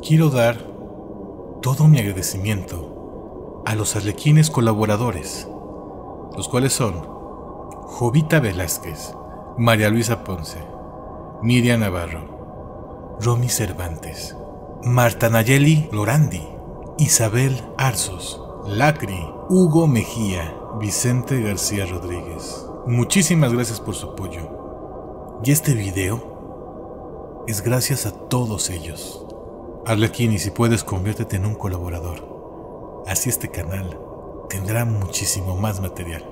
Quiero dar todo mi agradecimiento a los arlequines colaboradores, los cuales son Jovita Velázquez, María Luisa Ponce, Miriam Navarro, Romy Cervantes, Marta Nayeli Lorandi, Isabel Arzos, Lacri, Hugo Mejía, Vicente García Rodríguez. Muchísimas gracias por su apoyo. Y este video es gracias a todos ellos. Arlequín, y si puedes, conviértete en un colaborador. Así este canal tendrá muchísimo más material.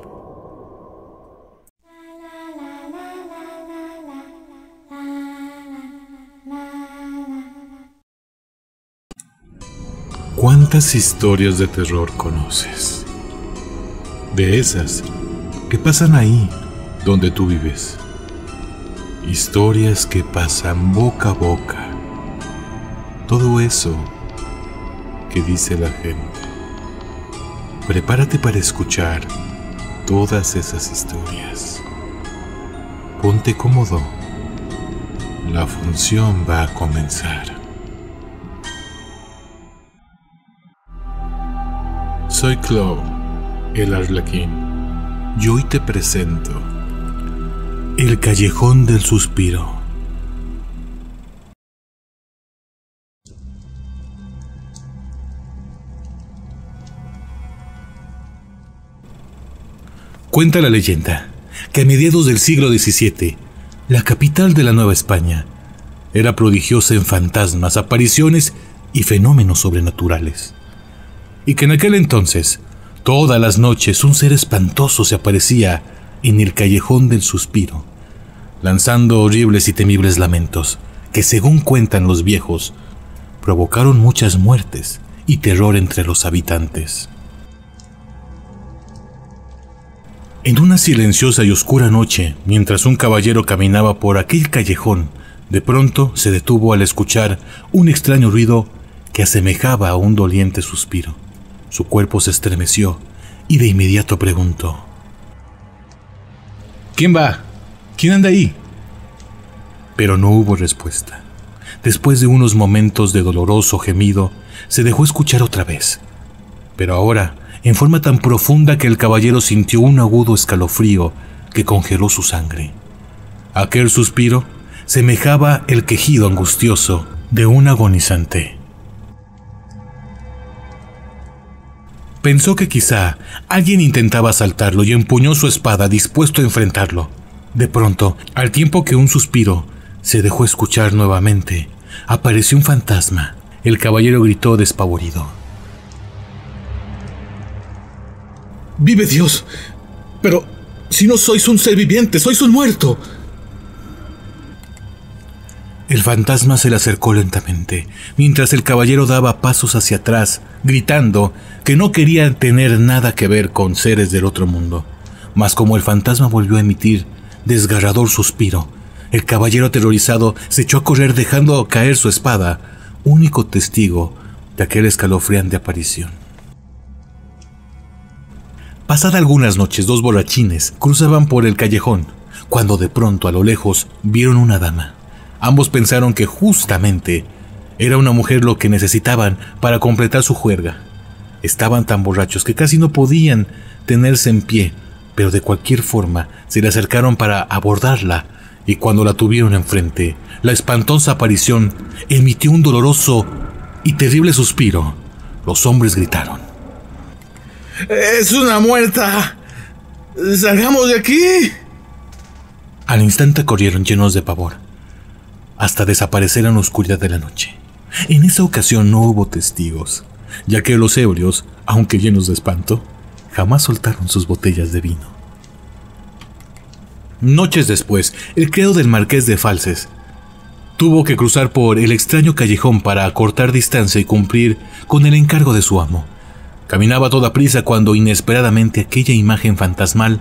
¿Cuántas historias de terror conoces? De esas que pasan ahí donde tú vives. Historias que pasan boca a boca. Todo eso que dice la gente. Prepárate para escuchar todas esas historias. Ponte cómodo. La función va a comenzar. Soy Clo, el Arlequín, y hoy te presento El Callejón del Suspiro. Cuenta la leyenda que a mediados del siglo XVII, la capital de la Nueva España era prodigiosa en fantasmas, apariciones y fenómenos sobrenaturales. Y que en aquel entonces, todas las noches, un ser espantoso se aparecía en el Callejón del Suspiro, lanzando horribles y temibles lamentos que, según cuentan los viejos, provocaron muchas muertes y terror entre los habitantes. En una silenciosa y oscura noche, mientras un caballero caminaba por aquel callejón, de pronto se detuvo al escuchar un extraño ruido que asemejaba a un doliente suspiro. Su cuerpo se estremeció y de inmediato preguntó: ¿Quién va? ¿Quién anda ahí? Pero no hubo respuesta. Después de unos momentos de doloroso gemido, se dejó escuchar otra vez, pero ahora en forma tan profunda que el caballero sintió un agudo escalofrío que congeló su sangre. Aquel suspiro semejaba el quejido angustioso de un agonizante. Pensó que quizá alguien intentaba asaltarlo y empuñó su espada dispuesto a enfrentarlo. De pronto, al tiempo que un suspiro se dejó escuchar nuevamente, apareció un fantasma. El caballero gritó despavorido: ¡Vive Dios! Pero si no sois un ser viviente, sois un muerto. El fantasma se le acercó lentamente, mientras el caballero daba pasos hacia atrás, gritando que no quería tener nada que ver con seres del otro mundo. Mas como el fantasma volvió a emitir desgarrador suspiro, el caballero aterrorizado se echó a correr dejando caer su espada, único testigo de aquel escalofriante aparición. Pasadas algunas noches, dos borrachines cruzaban por el callejón, cuando de pronto a lo lejos vieron una dama. Ambos pensaron que justamente era una mujer lo que necesitaban para completar su juerga. Estaban tan borrachos que casi no podían tenerse en pie, pero de cualquier forma se le acercaron para abordarla, y cuando la tuvieron enfrente, la espantosa aparición emitió un doloroso y terrible suspiro. Los hombres gritaron: ¡Es una muerta! ¡Salgamos de aquí! Al instante corrieron llenos de pavor, hasta desaparecer en la oscuridad de la noche. En esa ocasión no hubo testigos, ya que los ebrios, aunque llenos de espanto, jamás soltaron sus botellas de vino. Noches después, el criado del marqués de Falces tuvo que cruzar por el extraño callejón para acortar distancia y cumplir con el encargo de su amo. Caminaba a toda prisa cuando inesperadamente aquella imagen fantasmal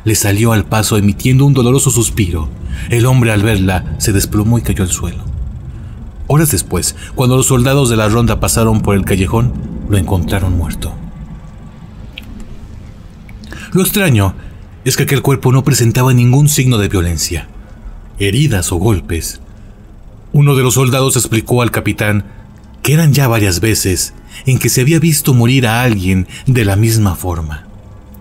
le salió al paso emitiendo un doloroso suspiro. El hombre, al verla, se desplomó y cayó al suelo. Horas después, cuando los soldados de la ronda pasaron por el callejón, lo encontraron muerto. Lo extraño es que aquel cuerpo no presentaba ningún signo de violencia, heridas o golpes. Uno de los soldados explicó al capitán que eran ya varias veces en que se había visto morir a alguien de la misma forma.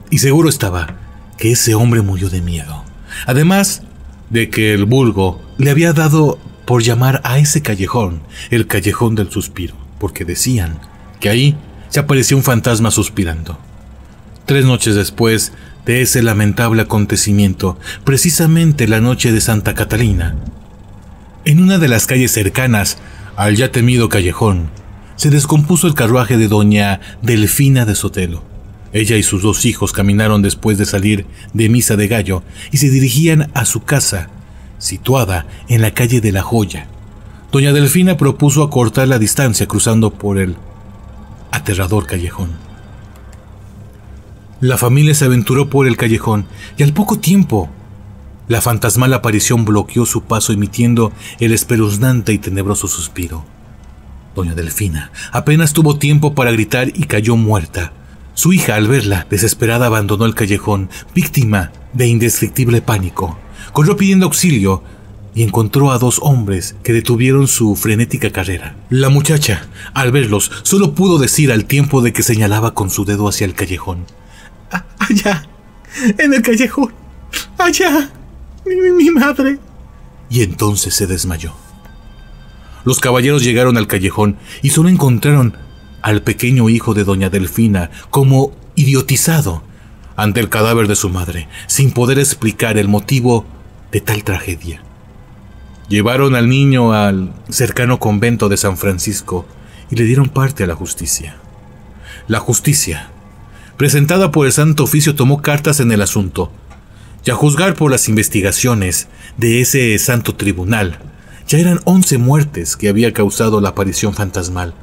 Y seguro estaba que ese hombre murió de miedo. Además de que el vulgo le había dado por llamar a ese callejón el Callejón del Suspiro, porque decían que ahí se aparecía un fantasma suspirando. 3 noches después de ese lamentable acontecimiento, precisamente la noche de Santa Catalina, en una de las calles cercanas al ya temido callejón, se descompuso el carruaje de doña Delfina de Sotelo. Ella y sus 2 hijos caminaron después de salir de misa de gallo y se dirigían a su casa, situada en la calle de la Joya. Doña Delfina propuso acortar la distancia cruzando por el aterrador callejón. La familia se aventuró por el callejón y al poco tiempo la fantasmal aparición bloqueó su paso emitiendo el espeluznante y tenebroso suspiro. Doña Delfina apenas tuvo tiempo para gritar y cayó muerta. Su hija, al verla, desesperada, abandonó el callejón, víctima de indescriptible pánico. Corrió pidiendo auxilio y encontró a 2 hombres que detuvieron su frenética carrera. La muchacha, al verlos, solo pudo decir al tiempo de que señalaba con su dedo hacia el callejón: «Allá, en el callejón, allá, mi madre». Y entonces se desmayó. Los caballeros llegaron al callejón y solo encontraron al pequeño hijo de doña Delfina como idiotizado ante el cadáver de su madre, sin poder explicar el motivo de tal tragedia. Llevaron al niño al cercano convento de San Francisco y le dieron parte a la justicia. La justicia, presentada por el Santo Oficio, tomó cartas en el asunto, y a juzgar por las investigaciones de ese santo tribunal, ya eran 11 muertes que había causado la aparición fantasmal.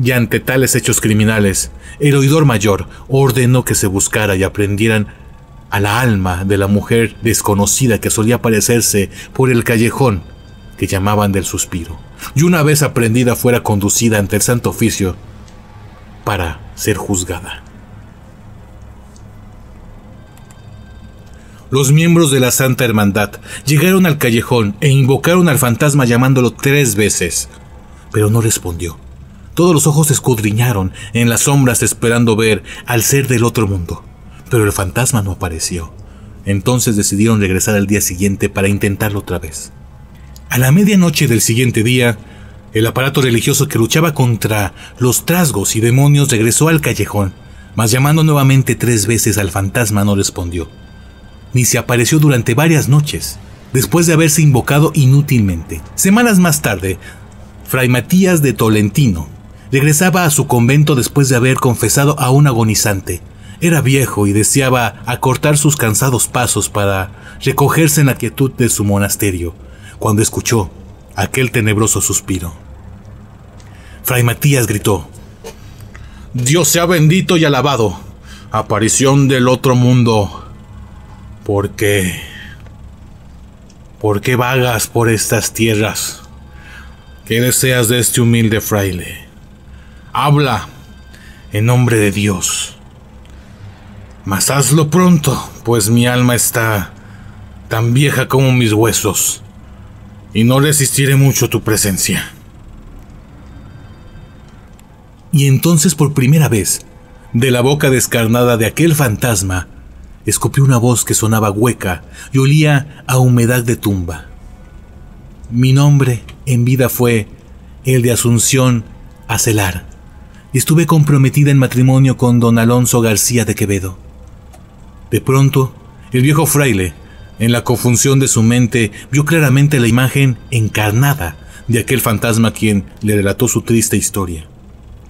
Y ante tales hechos criminales, el oidor mayor ordenó que se buscara y aprendieran a la alma de la mujer desconocida que solía aparecerse por el callejón que llamaban del Suspiro, y una vez aprendida fuera conducida ante el Santo Oficio para ser juzgada. Los miembros de la Santa Hermandad llegaron al callejón e invocaron al fantasma llamándolo 3 veces, pero no respondió. Todos los ojos se escudriñaron en las sombras esperando ver al ser del otro mundo, pero el fantasma no apareció. Entonces decidieron regresar al día siguiente para intentarlo otra vez. A la medianoche del siguiente día, el aparato religioso que luchaba contra los trasgos y demonios regresó al callejón, mas llamando nuevamente 3 veces al fantasma no respondió, ni se apareció durante varias noches, después de haberse invocado inútilmente. Semanas más tarde, Fray Matías de Tolentino regresaba a su convento después de haber confesado a un agonizante. Era viejo y deseaba acortar sus cansados pasos para recogerse en la quietud de su monasterio, cuando escuchó aquel tenebroso suspiro. Fray Matías gritó: «Dios sea bendito y alabado, aparición del otro mundo. ¿Por qué vagas por estas tierras? ¿Qué deseas de este humilde fraile? Habla en nombre de Dios. Mas hazlo pronto, pues mi alma está tan vieja como mis huesos, y no resistiré mucho tu presencia». Y entonces, por primera vez, de la boca descarnada de aquel fantasma, escupió una voz que sonaba hueca y olía a humedad de tumba. Mi nombre en vida fue el de Asunción Acelar, y estuve comprometida en matrimonio con don Alonso García de Quevedo. De pronto, el viejo fraile, en la confusión de su mente, vio claramente la imagen encarnada de aquel fantasma quien le relató su triste historia,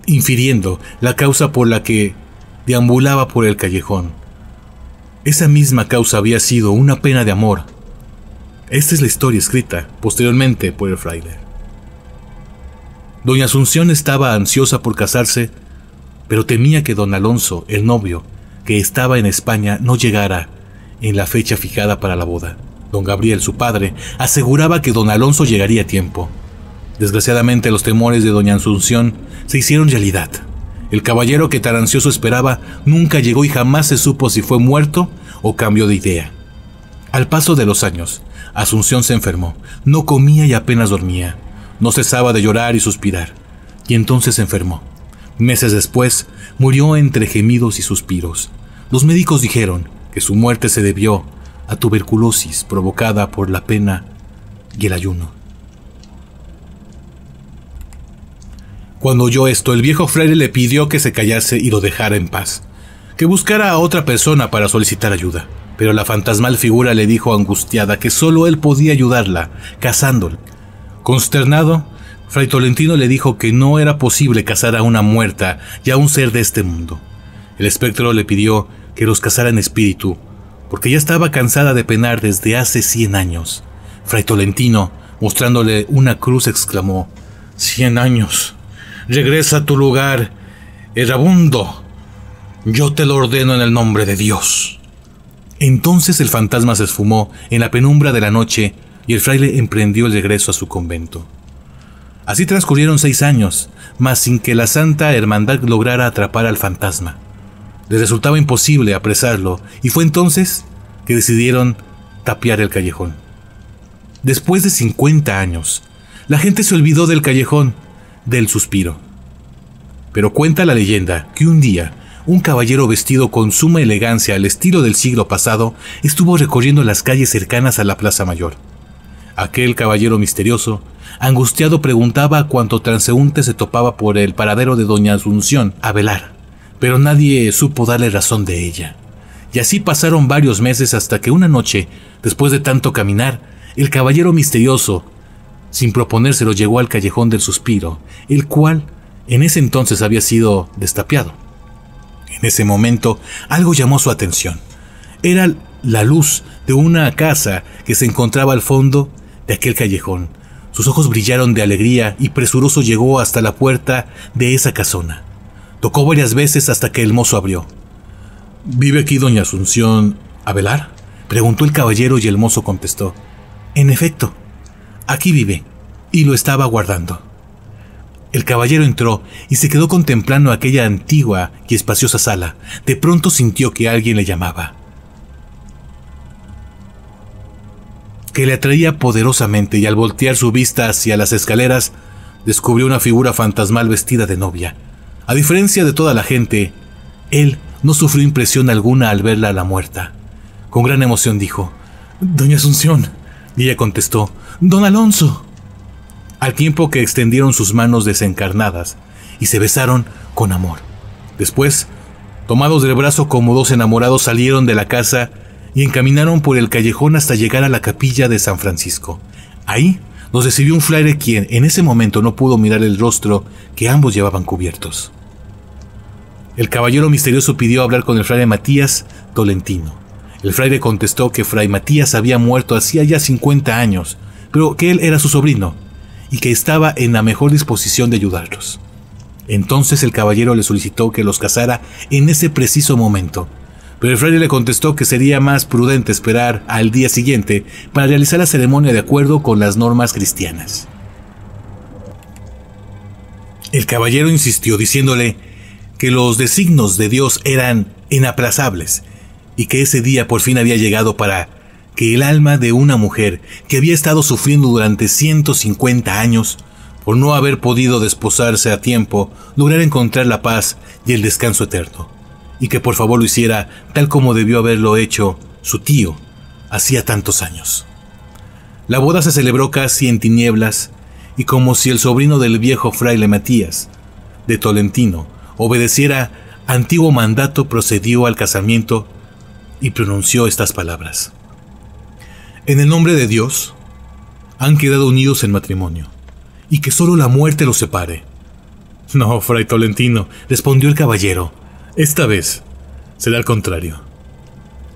infiriendo la causa por la que deambulaba por el callejón. Esa misma causa había sido una pena de amor. Esta es la historia escrita posteriormente por el fraile. Doña Asunción estaba ansiosa por casarse, pero temía que don Alonso, el novio, que estaba en España, no llegara en la fecha fijada para la boda. Don Gabriel, su padre, aseguraba que don Alonso llegaría a tiempo. Desgraciadamente, los temores de doña Asunción se hicieron realidad. El caballero que tan ansioso esperaba nunca llegó y jamás se supo si fue muerto o cambió de idea. Al paso de los años, Asunción se enfermó, no comía y apenas dormía. No cesaba de llorar y suspirar. y entonces se enfermó. Meses después, murió entre gemidos y suspiros. Los médicos dijeron que su muerte se debió a tuberculosis provocada por la pena y el ayuno. Cuando oyó esto, el viejo fraile le pidió que se callase y lo dejara en paz, que buscara a otra persona para solicitar ayuda. Pero la fantasmal figura le dijo angustiada que solo él podía ayudarla, cazándola. Consternado, Fray Tolentino le dijo que no era posible cazar a una muerta y a un ser de este mundo. El espectro le pidió que los cazara en espíritu, porque ya estaba cansada de penar desde hace 100 años. Fray Tolentino, mostrándole una cruz, exclamó: «100 años. Regresa a tu lugar, errabundo. Yo te lo ordeno en el nombre de Dios». Entonces el fantasma se esfumó en la penumbra de la noche y el fraile emprendió el regreso a su convento. Así transcurrieron 6 años, mas sin que la Santa Hermandad lograra atrapar al fantasma. Les resultaba imposible apresarlo, y fue entonces que decidieron tapiar el callejón. Después de 50 años, la gente se olvidó del callejón del suspiro. Pero cuenta la leyenda que un día, un caballero vestido con suma elegancia al estilo del siglo pasado estuvo recorriendo las calles cercanas a la Plaza Mayor. Aquel caballero misterioso, angustiado, preguntaba a cuánto transeúnte se topaba por el paradero de doña Asunción a velar, pero nadie supo darle razón de ella. Y así pasaron varios meses hasta que una noche, después de tanto caminar, el caballero misterioso, sin proponérselo, llegó al callejón del suspiro, el cual en ese entonces había sido destapiado. En ese momento, algo llamó su atención. Era la luz de una casa que se encontraba al fondo de aquel callejón. Sus ojos brillaron de alegría y presuroso llegó hasta la puerta de esa casona. Tocó varias veces hasta que el mozo abrió. «¿Vive aquí doña Asunción a velar?», preguntó el caballero, y el mozo contestó: «En efecto, aquí vive», y lo estaba aguardando. El caballero entró y se quedó contemplando aquella antigua y espaciosa sala. De pronto sintió que alguien le llamaba, que le atraía poderosamente, y al voltear su vista hacia las escaleras, descubrió una figura fantasmal vestida de novia. A diferencia de toda la gente, él no sufrió impresión alguna al verla a la muerta. Con gran emoción dijo: «Doña Asunción», y ella contestó: «Don Alonso», al tiempo que extendieron sus manos desencarnadas y se besaron con amor. Después, tomados del brazo como dos enamorados, salieron de la casa y encaminaron por el callejón hasta llegar a la capilla de San Francisco. Ahí los recibió un fraile, quien en ese momento no pudo mirar el rostro que ambos llevaban cubiertos. El caballero misterioso pidió hablar con el fraile Matías Tolentino. El fraile contestó que fray Matías había muerto hacía ya 50 años, pero que él era su sobrino y que estaba en la mejor disposición de ayudarlos. Entonces el caballero le solicitó que los casara en ese preciso momento, pero el fraile le contestó que sería más prudente esperar al día siguiente para realizar la ceremonia de acuerdo con las normas cristianas. El caballero insistió, diciéndole que los designios de Dios eran inaplazables y que ese día por fin había llegado para que el alma de una mujer que había estado sufriendo durante 150 años por no haber podido desposarse a tiempo lograra encontrar la paz y el descanso eterno, y que por favor lo hiciera tal como debió haberlo hecho su tío hacía tantos años. La boda se celebró casi en tinieblas, y como si el sobrino del viejo fraile Matías de Tolentino obedeciera antiguo mandato, procedió al casamiento y pronunció estas palabras: «En el nombre de Dios, han quedado unidos en matrimonio, y que solo la muerte los separe». «No, fray Tolentino», respondió el caballero, «esta vez será al contrario.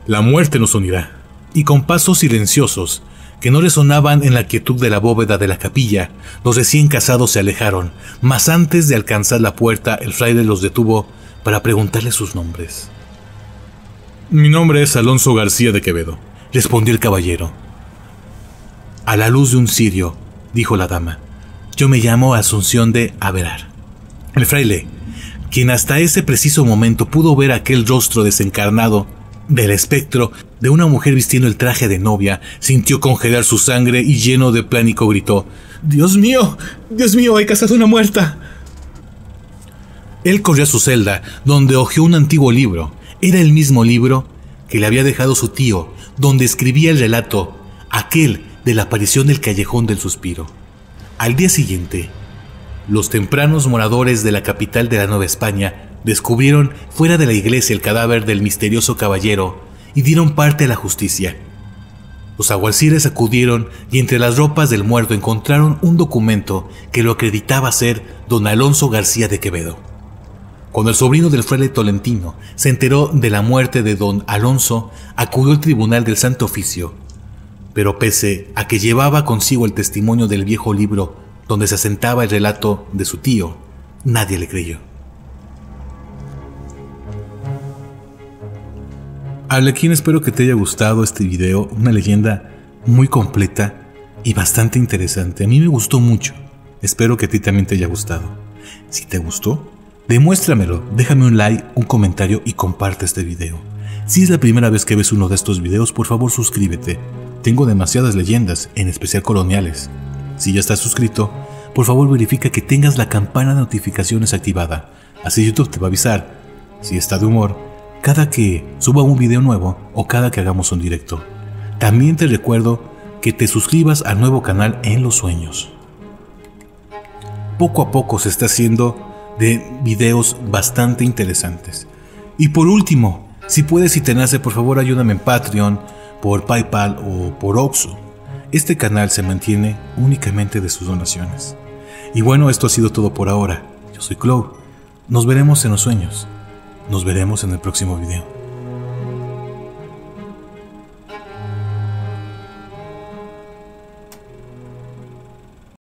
La muerte nos unirá». Y con pasos silenciosos, que no resonaban en la quietud de la bóveda de la capilla, los recién casados se alejaron, mas antes de alcanzar la puerta, el fraile los detuvo para preguntarle sus nombres. «Mi nombre es Alonso García de Quevedo», respondió el caballero. «A la luz de un cirio», dijo la dama, «yo me llamo Asunción de Avelar». El fraile, quien hasta ese preciso momento pudo ver aquel rostro desencarnado del espectro de una mujer vistiendo el traje de novia, sintió congelar su sangre y lleno de pánico gritó: Dios mío, he casado una muerta». Él corrió a su celda, donde hojeó un antiguo libro. Era el mismo libro que le había dejado su tío, donde escribía el relato, aquel de la aparición del Callejón del Suspiro. Al día siguiente, los tempranos moradores de la capital de la Nueva España descubrieron fuera de la iglesia el cadáver del misterioso caballero y dieron parte a la justicia. Los alguaciles acudieron y entre las ropas del muerto encontraron un documento que lo acreditaba ser don Alonso García de Quevedo. Cuando el sobrino del fraile tolentino se enteró de la muerte de don Alonso, acudió al tribunal del Santo Oficio, pero pese a que llevaba consigo el testimonio del viejo libro donde se asentaba el relato de su tío, nadie le creyó. Arlequín, espero que te haya gustado este video, una leyenda muy completa y bastante interesante. A mí me gustó mucho, espero que a ti también te haya gustado. Si te gustó, demuéstramelo, déjame un like, un comentario y comparte este video. Si es la primera vez que ves uno de estos videos, por favor suscríbete. Tengo demasiadas leyendas, en especial coloniales. Si ya estás suscrito, por favor verifica que tengas la campana de notificaciones activada. Así YouTube te va a avisar si está de humor cada que suba un video nuevo o cada que hagamos un directo. También te recuerdo que te suscribas al nuevo canal En los Sueños. Poco a poco se está haciendo de videos bastante interesantes. Y por último, si puedes y te nace, por favor ayúdame en Patreon, por PayPal o por Oxxo. Este canal se mantiene únicamente de sus donaciones. Y bueno, esto ha sido todo por ahora. Yo soy Clow. Nos veremos en los sueños. Nos veremos en el próximo video.